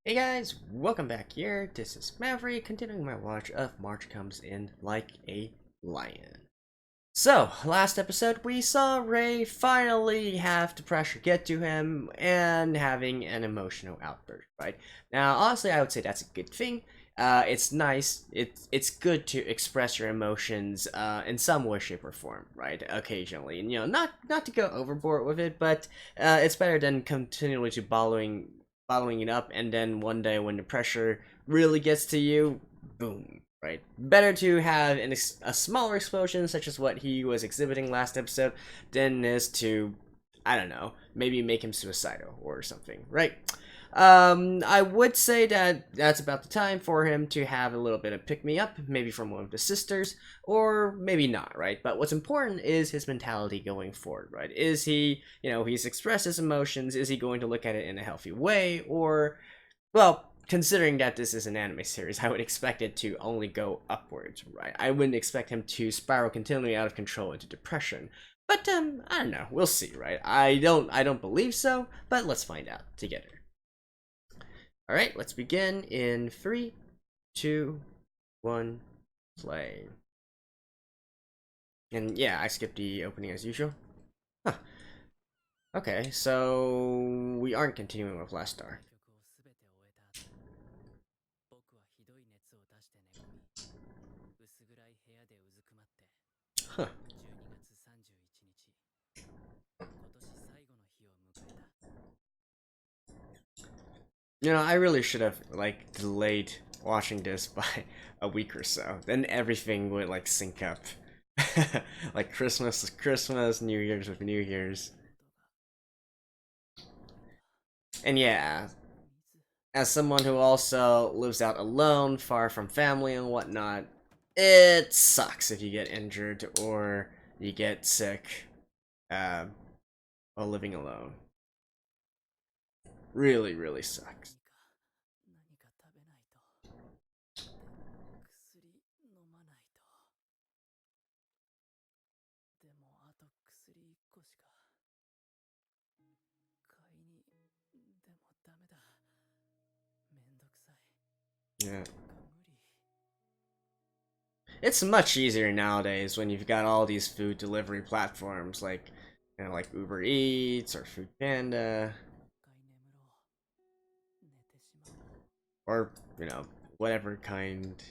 Hey guys, welcome back here. This is Maverick, continuing my watch of March Comes In Like a Lion. So, last episode we saw Ray finally have the pressure get to him and having an emotional outburst, right? Now, honestly, I would say that's a good thing. It's nice. It's good to express your emotions in some way, shape, or form, right? Occasionally, and not to go overboard with it, but it's better than continually to bottling it up, and then one day when the pressure really gets to you, boom, right? Better to have a smaller explosion, such as what he was exhibiting last episode, than is to, I don't know, maybe make him suicidal or something, right? I would say that that's about the time for him to have a little bit of pick me up, maybe from one of the sisters, or maybe not, right? But what's important is his mentality going forward, right? Is he, he's expressed his emotions, is he going to look at it in a healthy way, or, well, considering that this is an anime series, I would expect it to only go upwards, right? I wouldn't expect him to spiral continually out of control into depression. But I don't know. We'll see, right? I don't believe so, but let's find out together. All right, let's begin in 3, 2, 1, play. And yeah, I skipped the opening as usual. Huh. Okay, so we aren't continuing with Last Star. Huh. I really should have delayed watching this by a week or so. Then everything would sync up. Like Christmas is Christmas, New Year's with New Year's. And yeah, as someone who also lives out alone, far from family and whatnot, it sucks if you get injured or you get sick while living alone. Really, really sucks. Yeah. It's much easier nowadays when you've got all these food delivery platforms like Uber Eats or Food Panda or whatever kind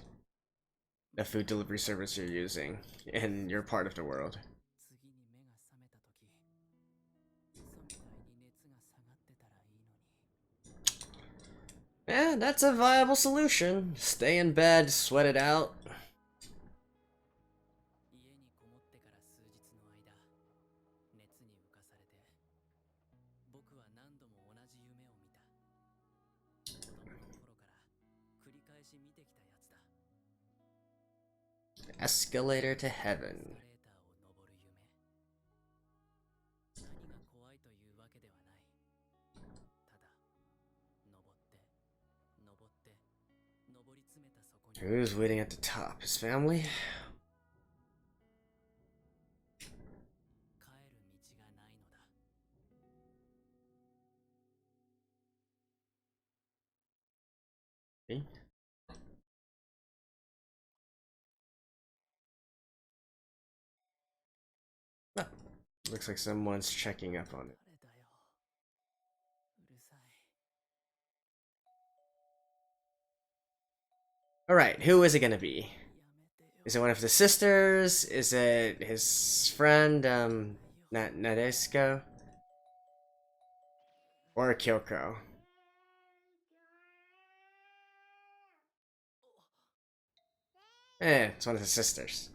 of food delivery service you're using in your part of the world. Yeah, that's a viable solution. Stay in bed, sweat it out. Escalator to heaven. Who's waiting at the top? His family? Me? Oh, looks like someone's checking up on it. Alright, who is it gonna be? Is it one of the sisters? Is it his friend, Nadesco? Or Kyoko? It's one of the sisters.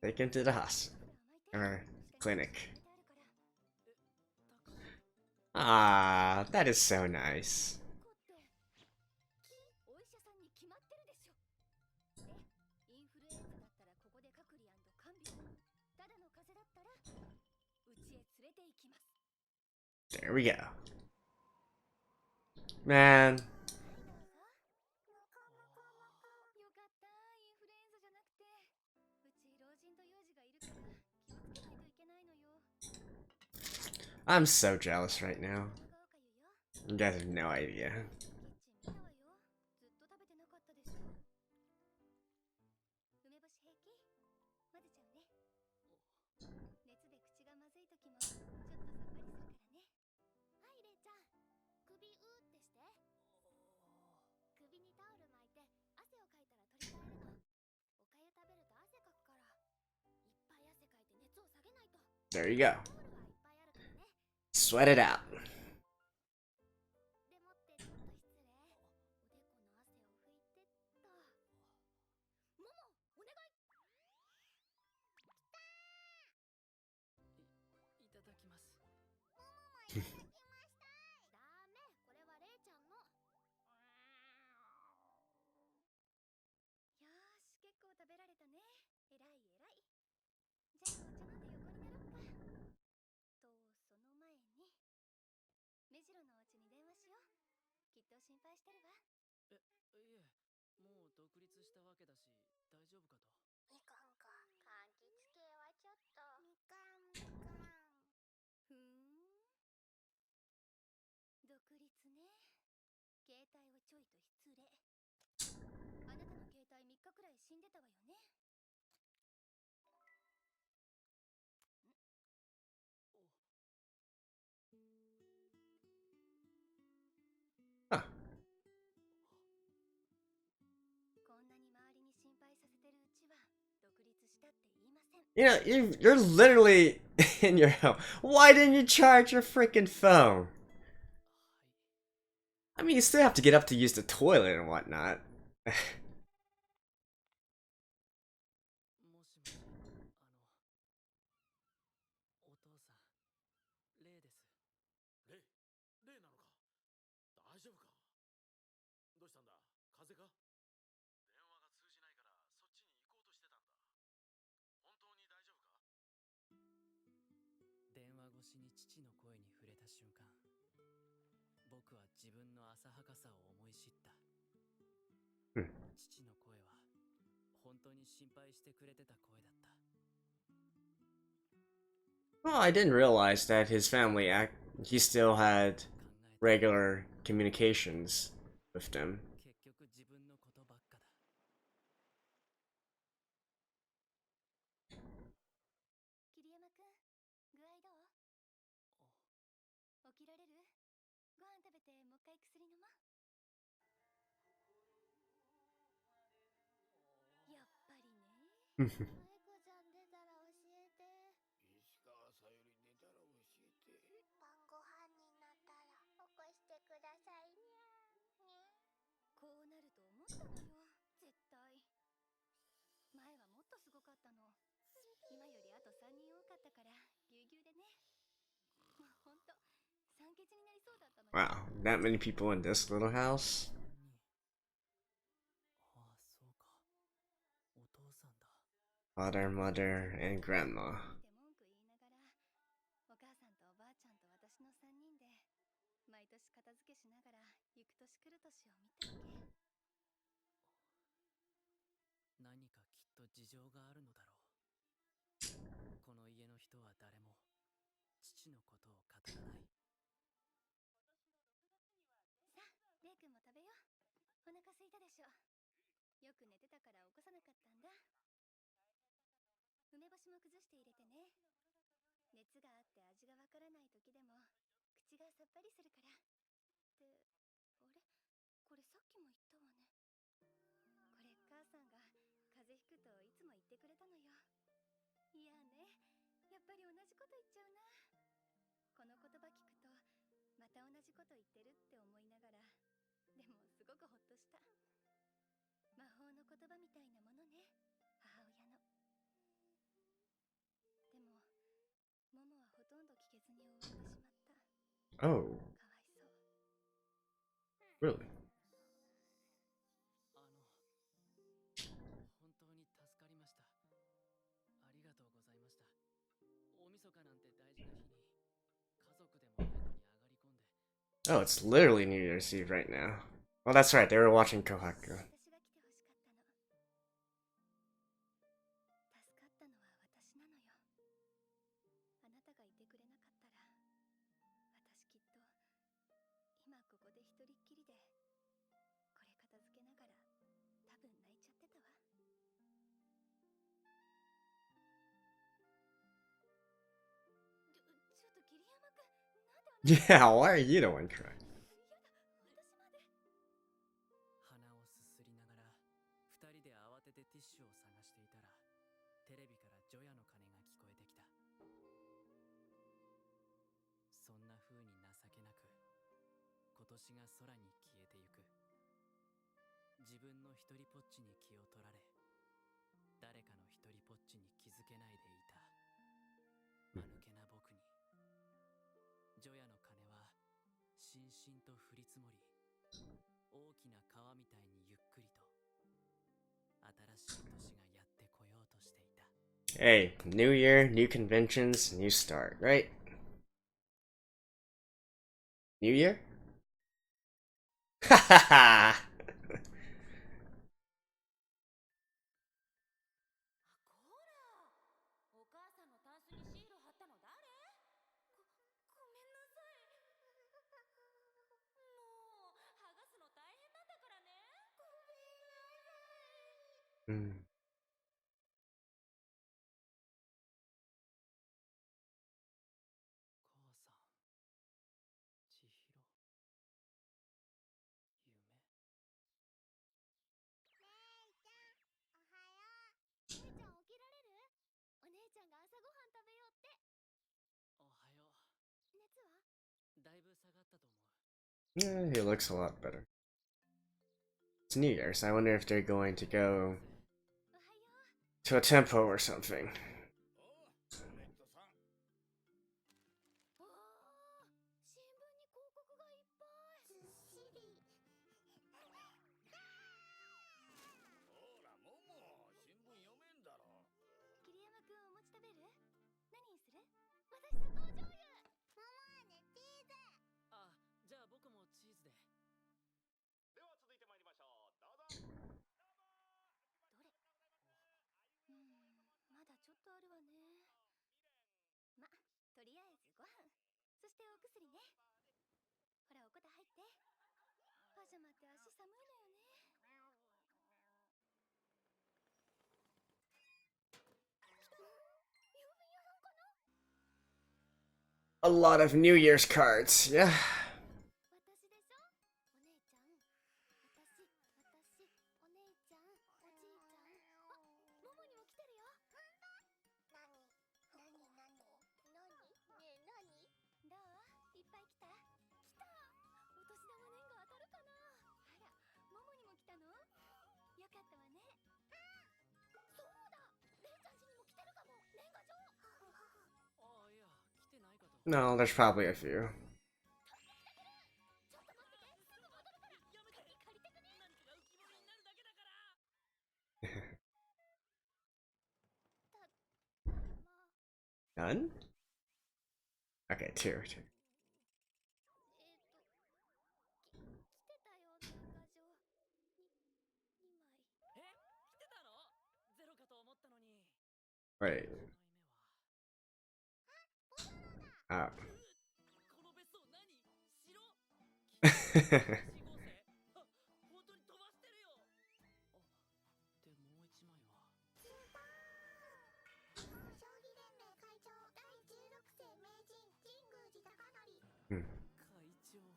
Take him to the hospital. Or clinic. Ah, that is so nice. 決まってるでしょ。で、インフルエンザだったらここで隔離&看病。ただの風邪だったらうちへ連れて行きます。 There we go. Man. よかった、インフルエンザじゃなくて。うち老人と幼児がいるから気をつけないといけないのよ。 I'm so jealous right now. You guys have no idea. キッチン見たわよ。ずっと食べてなかったでしょ。梅干し平気？混ぜちゃうね。熱で口がまずい時もちょっとさっぱりするからね。はい、レイちゃん、首うーってして。首にタオル巻いて汗をかいたら取り替えるの。おかゆ食べると汗かくから、いっぱい汗かいて熱を下げないと。 There you go. タオルはいっぱいあるからね。 Sweat it out. でもってちょっと失礼。おでこの汗を拭いてっと。もも、お願い。いただきます。もももいただきましたい。ダメ、これはレイちゃんの。よーし、結構食べられたね。えらいえらい。じゃあお茶飲んで横になろっか。と、その前に目白のお家に電話しよう。きっと心配してるわ。いえ、もう独立したわけだし大丈夫かと。いかんか、柑橘系はちょっと。みかんみかん。ふーん、独立ね。携帯をちょいと失礼。あなたの携帯3日くらい死んでたわよね。Huh. こんなに周りに心配させてるうちは独立したって言いません。You know, you're literally in your home. Why didn't you charge your freaking phone? I mean, you still have to get up to use the toilet and whatnot. もしもし、お父さん、レイです。レイなのか？大丈夫か？どうしたんだ？風邪か？電話が通じないからそっちに行こうとしてたんだ。本当に大丈夫か？電話越しに父の声に触れた瞬間、僕は自分の浅はかさを思い知った。父の声は本当に心配してくれてた声だった。 Well, I didn't realize that his family he still had regular communications with them. 結局自分のことばっかだ。桐山くん、具合どう？起きられる？ご飯食べてもう一回薬飲もう。やっぱりね。マイコちゃん出たら教えて。石川さゆり寝たら教えて。晩ご飯になったら起こしてくださいにゃ。こうなると思ったのよ、絶対。前はもっとすごかったの。今よりあと3人多かったからぎゅうぎゅうでね。もうほんと酸欠になりそうだったのよ。 Wow, that many people in this little house? ああ、そうか。お父さんだ。 Father, mother, and grandma. って文句言いながら、お母さんとおばあちゃんと私の3人で毎年片付けしながら行く年来る年を見たわけ。何かきっと事情があるのだろう。この家の人は誰も父のことを語らない。さあ、レイ君も食べよう。お腹空いたでしょ。よく寝てたから起こさなかったんだ。梅干しも崩して入れてね。熱があって味がわからない時でも口がさっぱりするから。って、あれ？これさっきも言ったわね。これ母さんが風邪ひくといつも言ってくれたのよ。いやね、やっぱり同じこと言っちゃうな。この言葉聞くとまた同じこと言ってるって思いながら、でもすごくほっとした。魔法の言葉みたいなものね、母親の。でもモモはほとんど聞けずに終わってしまった。 Oh, かわいそう。really? 晦日なんて大事な日に家族でもないのに上がり込んで Oh, it's literally New Year's Eve right now. Well, that's right. They were watching Kohaku. 私が来てほしかったの。助かったのは私なのよ。あなたがいてくれなかったら、私きっと今ここで一人っきりでこれ片付けながら多分泣いちゃってたわ。ちょっと桐山くん、なんであなた Yeah, why are you the one crying? 私まで。鼻をすすりながら二人で慌ててティッシュを探していたらテレビから除夜の鐘が聞こえてきた。そんな風に情けなく今年が空に消えてゆく。自分の一人ぽっちに気を取られ誰かの一人ぽっちに気づけないでいた間抜けな僕に除夜の鐘はしんしんと降り積もり大きな川みたいにゆっくりと新しい年がやってこようとしていた。 Hey, new year, new conventions, new start, right? New year? Hahaha! こら、お母さんのタンスにシール貼ったの誰？ごめんなさい。もう剥がすの大変なんだからね。ごめんなさい。Mm. 母さん、千尋、夢。おはよう。姉ちゃん起きられる？お姉ちゃんが朝ごはん食べようって。おはよ熱は？う。だいぶ下がったと思う。 Yeah, he looks a lot better. It's New Year's. I wonder if they're going to go おはよう。 to a temple or something. おー、新聞に広告がいっぱい。ずっしり。ほら、もも、新聞読めんだろ。桐山くんお餅食べる？何にする？私砂糖醤油。ママね、チーズ。あ、じゃあ僕もチーズで。では続いて参りましょう。どうぞ。どれ？まだちょっとあるわね。ま、とりあえずご飯。そしてお薬ね。ほら、おこた入って。パジャマって足寒いのよね。郵便屋さんかな？ A lot of New Year's cards, yeah. 私でしょ？お姉ちゃん。私、お姉ちゃん、おじいちゃん。あ、ももにも来てるよ。ほんと？なに？ねえ、なに？どう？いっぱい来た？来た！お年玉年賀当たるかな？あら、ももにも来たの？よかったわね。そうだ！レイちゃん家にも来てるかも。年賀状。ああ、いや、来てないかと。 No, there's probably a few. ちょっと待ってて、すぐ戻るから。やめて。借りてくね。何かが浮き彫りになるだけだから。ただいま。 None? Okay, two. 来てたよ、年賀状。2枚。え、来てたの？ゼロかと思ったのに。 Wait. こ Ah. の別荘何？城？4号生？あ、本当に飛ばしてるよ。あ、でもう一枚は。日本将棋連盟会長第16世名人神宮寺貴則。会長、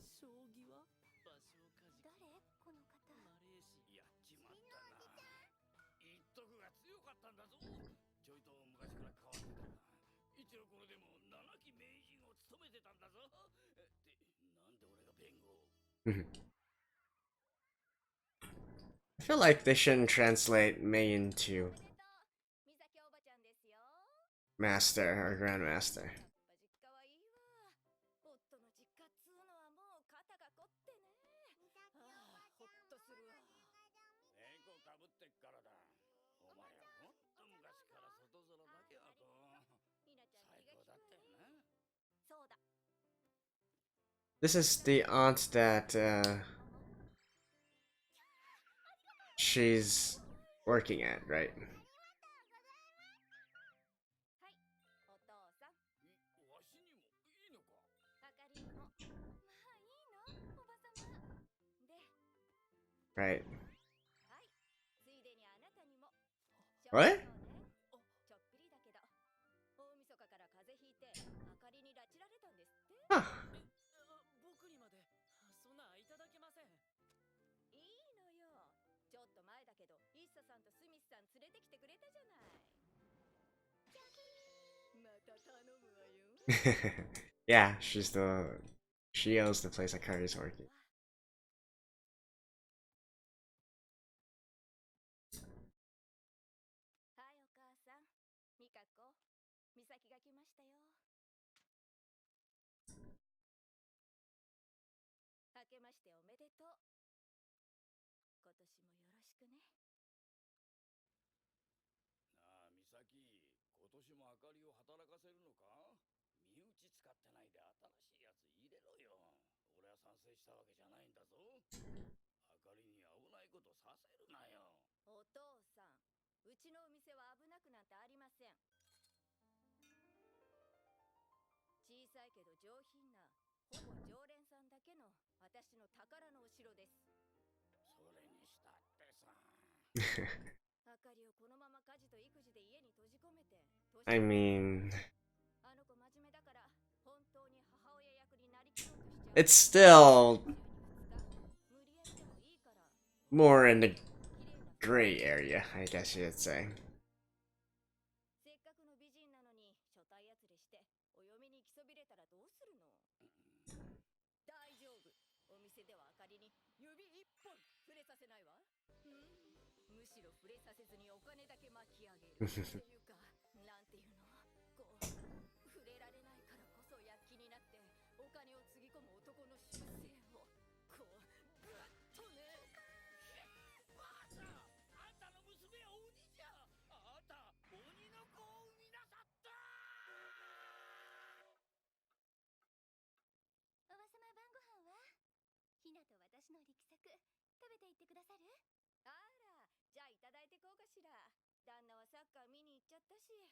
将棋は場所をかじ誰？この方。マレーシやっちまったな。一徳が強かったんだぞ。ちょいと昔から変わってたが、一応これでも7期名人を務めてたんだぞ。ってなんで俺が弁護を。 I feel like they shouldn't translate Mei into おめでとう。美咲おばちゃんですよ。 Master or Grandmaster. やっぱ実家はいいわ。夫の実家っつうのはもう肩が凝ってね。ああ、ほっとするわ。猫かぶってっからだ。お前はほんと昔から外面だけはどうそうだ。 This is the aunt that she's working at, right? はい、お父さん。わしにもいいのか。あかりにも。まあいいの、おばさま。で、 Right. はい、ついでにあなたにも。 What? ちょっぴりだけど、大晦日から風邪ひいてあかりに拉致られたんですって。 Huh. 僕にまでそんないただけません。いいのよ。ちょっと前だけどイッサさんとスミスさん連れてきてくれたじゃない。また頼むわよ。Yeah, she owns the place that Kari's working. はい、お母さん。ミカコ、ミサキが来ましたよ。明けましておめでとう。今年もよろしくね。なあ、美咲、今年もあかりを働かせるのか。身内使ってないで新しいやつ入れろよ。俺は賛成したわけじゃないんだぞ。あかりに危ないことさせるなよ。お父さん、うちのお店は危なくなんてありません。小さいけど上品な、ほぼ常連さんだけの私の宝のお城です。それにしたってさ。あかりをこのまま家事と育児で家に閉じ込めて、 I mean, あの子真面目だから本当に母親役になりきろうとしちゃう。 it's still 無理やりでもいいから more in the 綺麗な gray area, I guess you'd say. せっかくの美人なのに初対やつれしてお嫁に行きそびれたらどうするの。大丈夫、お店ではあかりに指一本触れさせないわ。むしろ触れさせずにお金だけ巻き上げるっていうか、なんていうの、こう触れられないからこそ躍起になってお金をつぎ込む男の習性をこうぐっとね。バカさん、あんたの娘は鬼じゃ。あんた鬼の子を生みなさった。おばさま、晩ご飯はひなと私の力作食べていってくださる？あら、じゃあいただいてこうかしら。旦那はサッカー見に行っちゃったし。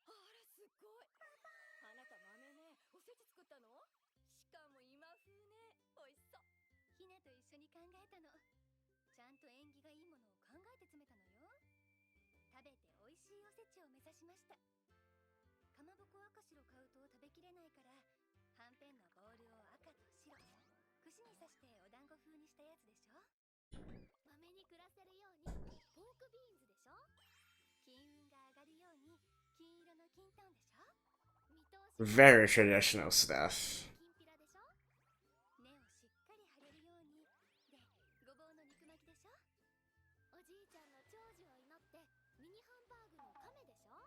あら、すごい。あなた豆ね、おせち作ったの？しかも今風ね、おいしそう。ひなと一緒に考えたの。ちゃんと縁起がいいものを考えて詰めたのよ。食べて美味しいおせちを目指しました。かまぼこ赤白買うと食べきれないから、はんぺんのボールを赤と白、串に刺してお団子風にしたやつでしょ。豆に暮らせるようにポークビーンズでしょ。金運が上がるように金色の金トンでしょ。見通し Very traditional stuff. きんぴらでしょ。根をしっかり張れるようにで、ごぼうの肉巻きでしょ。おじいちゃんの長寿を祈ってミニハンバーグの亀でしょ。あ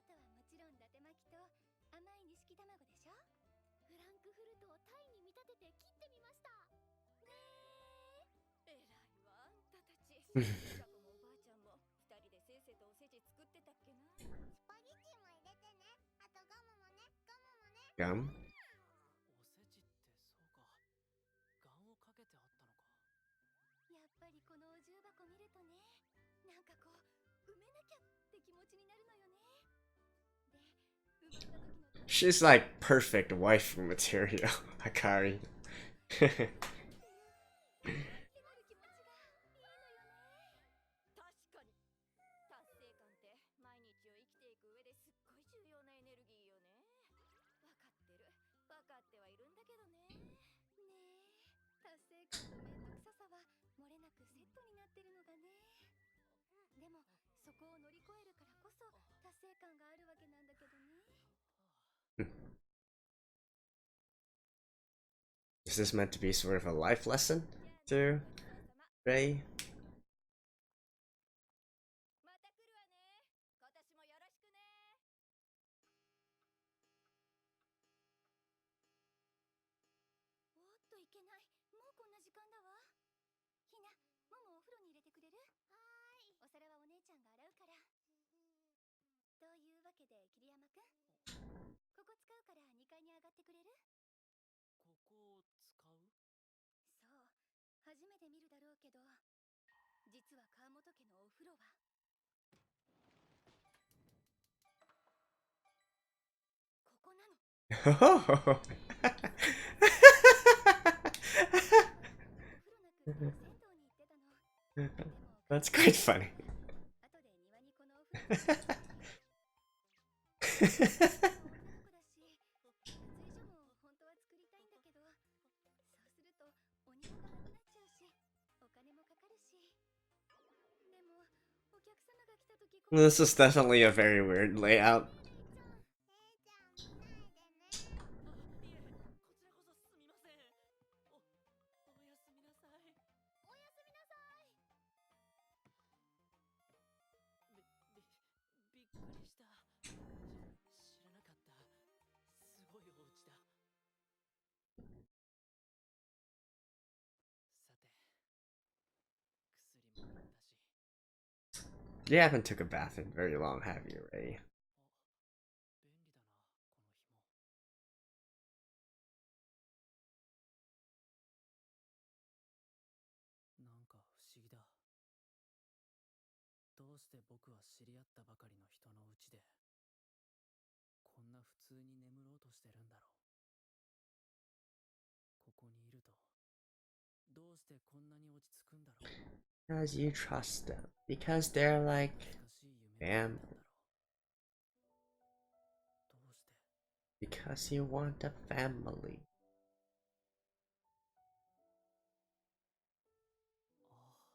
とはもちろん伊達巻きと甘い錦卵でしょ。フランクフルトをタイに見立てて切ってみましたね。えらいわ、あんたたち。シャコもおばあちゃんも二人でせっせとおせち作ってたっけな。スパゲッティも入れてね。あとガムもね、ガムもね。 Gum? おせちってそうか。ガンをかけてあったのか。やっぱりこのお重箱見るとね、なんかこう埋めなきゃって気持ちになるのよね。で、埋まった時の She's like perfect wife material, Akari. ってなる気持ちがいいのよね。確かに達成感って毎日を生きていく上ですっごい重要なエネルギーよね。わかってる、わかってはいるんだけどね。ねえ、達成感とめんどくささは漏れなくセットになってるのがね。でもそこを乗り越えるからこそ達成感があるわけなんだけどね。 Is this meant to be sort of a life lesson じゃあね、 to お母様。 Ray? また来るわね。今年もよろしくね。おっと、いけない。もうこんな時間だわ。ひな、ももお風呂に入れてくれる？はーい。お皿はお姉ちゃんが洗うから。というわけで桐山くん、ここ使うから2階に上がってくれる？ここを使う？そう、初めて見るだろうけど、実は川本家のお風呂はここなの。お風呂なく銭湯に行ってたの。That's quite funny. 後で庭にこのお風呂を作って男の子だし、脱衣所も本当は作りたいんだけど、そうするとお庭がなくなっちゃうし、お金もかかるし。でもお客様が来た時こ This is definitely a very weird layout. お、おやすみなさい。おやすみなさい。びっくりした。知らなかった。すごいお家だ。さて、 You haven't took a bath in very long, have you, Ray? 便利だな、この紐。なんか不思議だ。どうして僕は知り合ったばかりの人の家でこんな普通に眠ろうとしてるんだろう。ここにいるとどうしてこんなに落ち着くんだろう。 Because you trust them. Because they're like 難しい夢を見たんだろう。 family. どうして。 Because you want a family. ああ、そ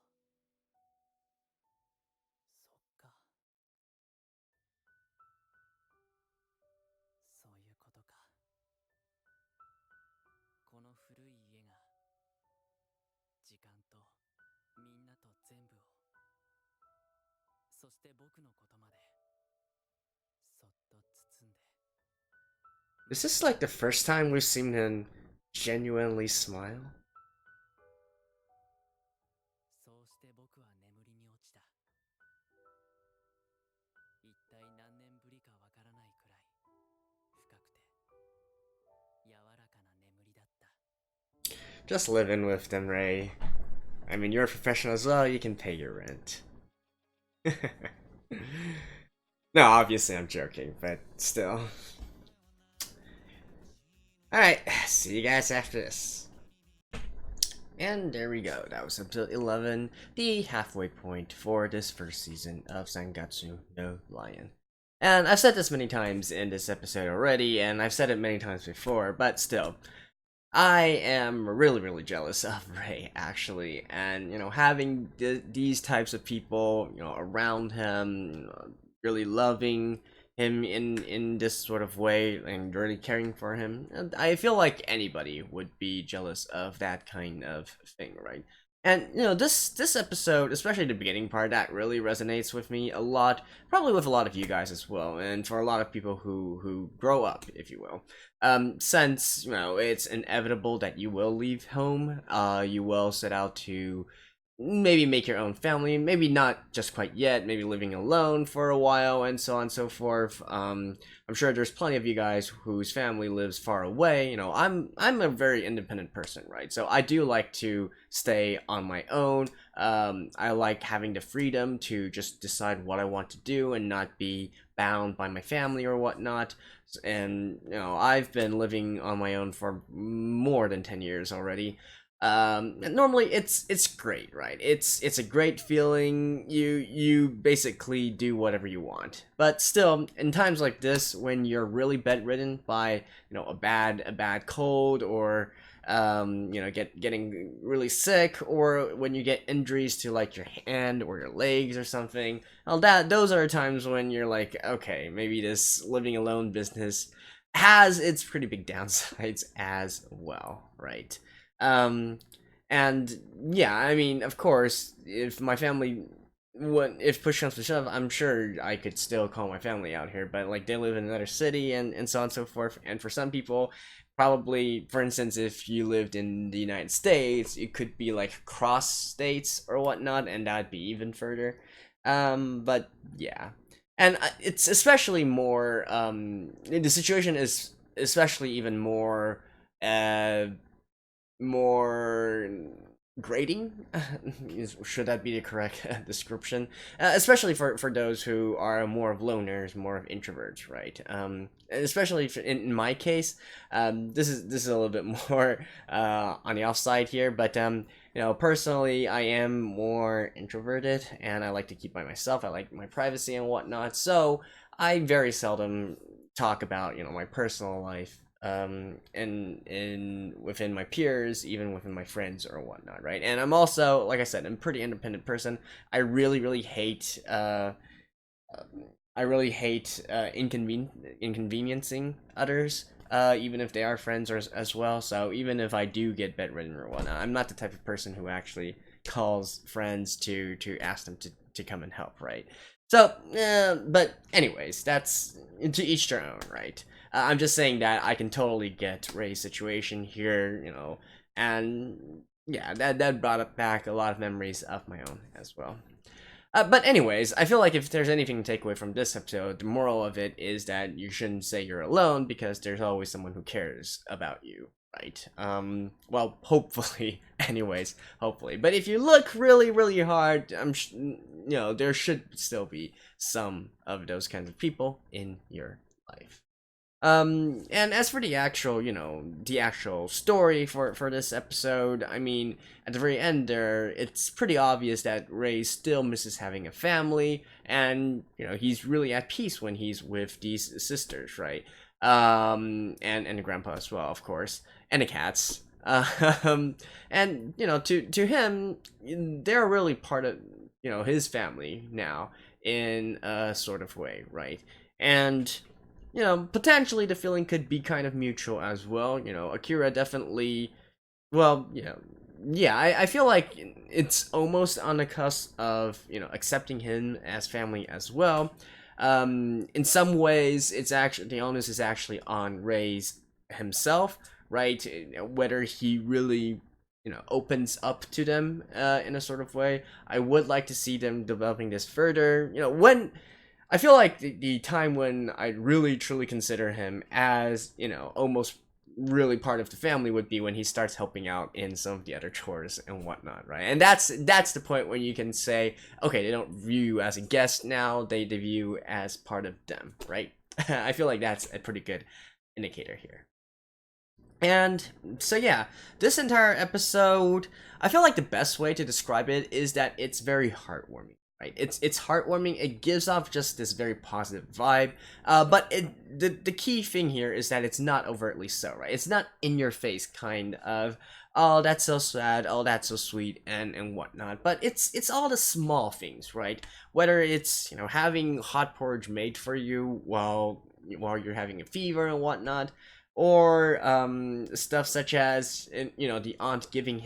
っか。そういうことか。この古い家が時間とみんなと全部を、そして僕のことまでそっと包んで。 Is this like the first time we've seen him genuinely smile? そうして僕は眠りに落ちた。一体何年ぶりかわからないくらい深くて柔らかな眠りだった。 Just live in with them, Ray. I mean, you're a professional as well, you can pay your rent. No, obviously I'm joking, but still. Alright, see you guys after this. And there we go, that was episode 11, the halfway point for this first season of Musings no Lion. And I've said this many times in this episode already, and I've said it many times before, but still, I am really jealous of Ray, actually, and, you know, having these types of people, you know, around him, you know, really loving him in this sort of way and really caring for him. And I feel like anybody would be jealous of that kind of thing, right? And you know, this episode, especially the beginning part, that really resonates with me a lot, probably with a lot of you guys as well, and for a lot of people who grow up, if you will. Since you know it's inevitable that you will leave home, you will set out to maybe make your own family, maybe not just quite yet, maybe living alone for a while, and so on and so forth. I'm sure there's plenty of you guys whose family lives far away. You know, I'm a very independent person, right? So I do like to stay on my own. I like having the freedom to just decide what I want to do and not be bound by my family or whatnot. And you know, I've been living on my own for more than 10 years already. Normally it's great, right? It's a great feeling. You basically do whatever you want, but still, in times like this, when you're really bedridden by, you know, a bad cold, or you know, getting really sick, or when you get injuries to like your hand or your legs or something, well, those are times when you're like, okay, maybe this living alone business has its pretty big downsides as well, right? Um, and yeah, I mean, of course, if my family, if push comes to shove, I'm sure I could still call my family out here, but like they live in another city and so on and so forth. And for some people, probably, for instance, if you lived in the United States, it could be like cross states or whatnot, and that'd be even further. But yeah. And it's especially more, the situation is especially even more, uh, more grating. Should that be the correct description? Especially for those who are more of loners, more of introverts, right? Especially in my case, this is a little bit more on the offside here, but personally, I am more introverted, and I like to keep by myself. I like my privacy and whatnot, so I very seldom talk about my personal life, in within my peers, even within my friends or whatnot, right? And I'm also, like I said, I'm a pretty independent person. I really hate inconveniencing others, even if they are friends or as well. So even if I do get bedridden or whatnot, I'm not the type of person who actually calls friends to ask them to come and help, right? So, but anyways, that's to each their own, right? I'm just saying that I can totally get Ray's situation here, and yeah, that brought up back a lot of memories of my own as well. But anyways, I feel like if there's anything to take away from this episode, the moral of it is that you shouldn't say you're alone, because there's always someone who cares about you, right? Well, hopefully, anyways, hopefully. But if you look really hard, there should still be some of those kinds of people in your life. And as for the actual story for this episode, I mean, at the very end there, it's pretty obvious that Ray still misses having a family, and he's really at peace when he's with these sisters, right? And the grandpa as well, of course, and the cats. And to him, they're really part of his family now, in a sort of way, right? And potentially the feeling could be kind of mutual as well. Akira definitely, well, yeah, I feel like it's almost on the cusp of, accepting him as family as well. In some ways, it's actually, the onus is actually on Ray's himself, right? Whether he really, opens up to them, in a sort of way. I would like to see them developing this further. When I feel like the time when I really truly consider him as, almost really part of the family would be when he starts helping out in some of the other chores and whatnot, right? And that's the point when you can say, okay, they don't view you as a guest now, they view you as part of them, right? I feel like that's a pretty good indicator here. And so yeah, this entire episode, I feel like the best way to describe it is that it's very heartwarming. Right? It's heartwarming. It gives off just this very positive vibe. But the key thing here is that it's not overtly so, right? It's not in your face kind of, oh, that's so sad, oh, that's so sweet, and whatnot. But it's all the small things, right? Whether it's having hot porridge made for you while you're having a fever and whatnot, or stuff such as the aunt giving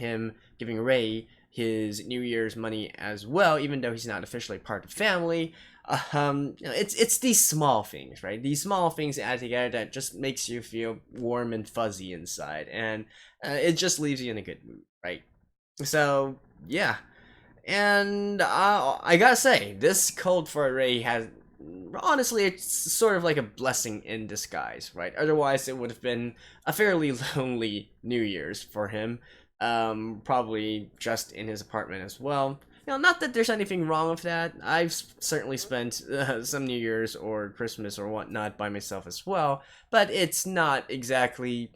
Ray his New Year's money as well, even though he's not officially part of the family. It's these small things, right? These small things add together that just makes you feel warm and fuzzy inside, and it just leaves you in a good mood, right? So yeah, and I gotta say, this Cold for Ray has, honestly, it's sort of like a blessing in disguise, right? Otherwise, it would have been a fairly lonely New Year's for him. Probably just in his apartment as well. Not that there's anything wrong with that. I've certainly spent some New Year's or Christmas or whatnot by myself as well, but it's not exactly.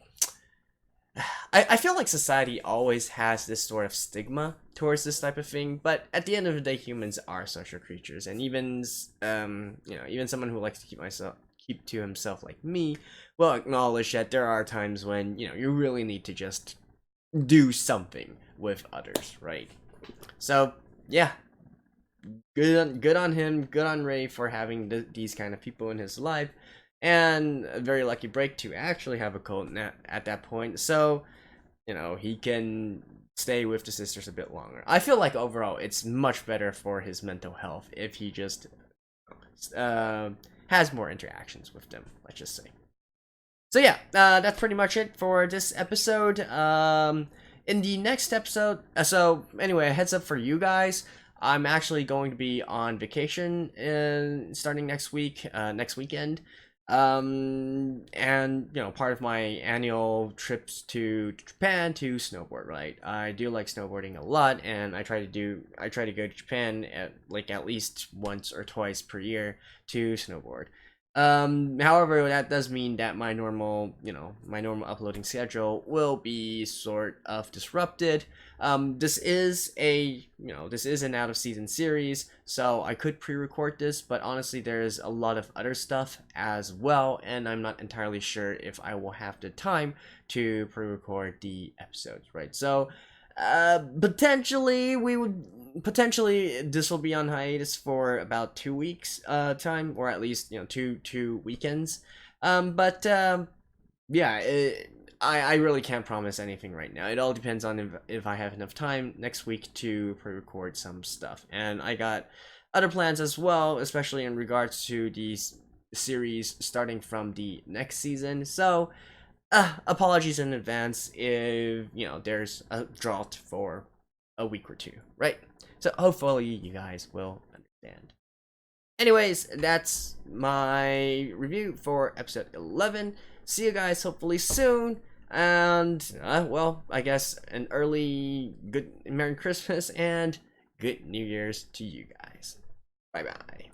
I feel like society always has this sort of stigma towards this type of thing, but at the end of the day, humans are social creatures, and even even someone who likes to keep to himself like me will acknowledge that there are times when you really need to just do something with others, right? So yeah, good on him, good on Ray for having these kind of people in his life, and a very lucky break to actually have a cult at that point, so he can stay with the sisters a bit longer. I feel like overall it's much better for his mental health if he just has more interactions with them, let's just say. So yeah, that's pretty much it for this episode. In the next episode, so anyway, a heads up for you guys, I'm actually going to be on vacation starting next weekend. And part of my annual trips to Japan to snowboard, right? I do like snowboarding a lot, and I try to go to Japan at least once or twice per year to snowboard. However, that does mean that my normal uploading schedule will be sort of disrupted. This is an out of season series, so I could pre-record this, but honestly, there's a lot of other stuff as well, and I'm not entirely sure if I will have the time to pre-record the episodes, right? So, potentially this will be on hiatus for about 2 weeks time, or at least two weekends. Yeah, I really can't promise anything right now. It all depends on if I have enough time next week to pre-record some stuff, and I got other plans as well, especially in regards to the series starting from the next season. So apologies in advance if there's a drought for a week or two, right? So hopefully you guys will understand. Anyways, that's my review for episode 11. See you guys hopefully soon, and well, I guess an early good Merry Christmas and good New Year's to you guys. Bye bye.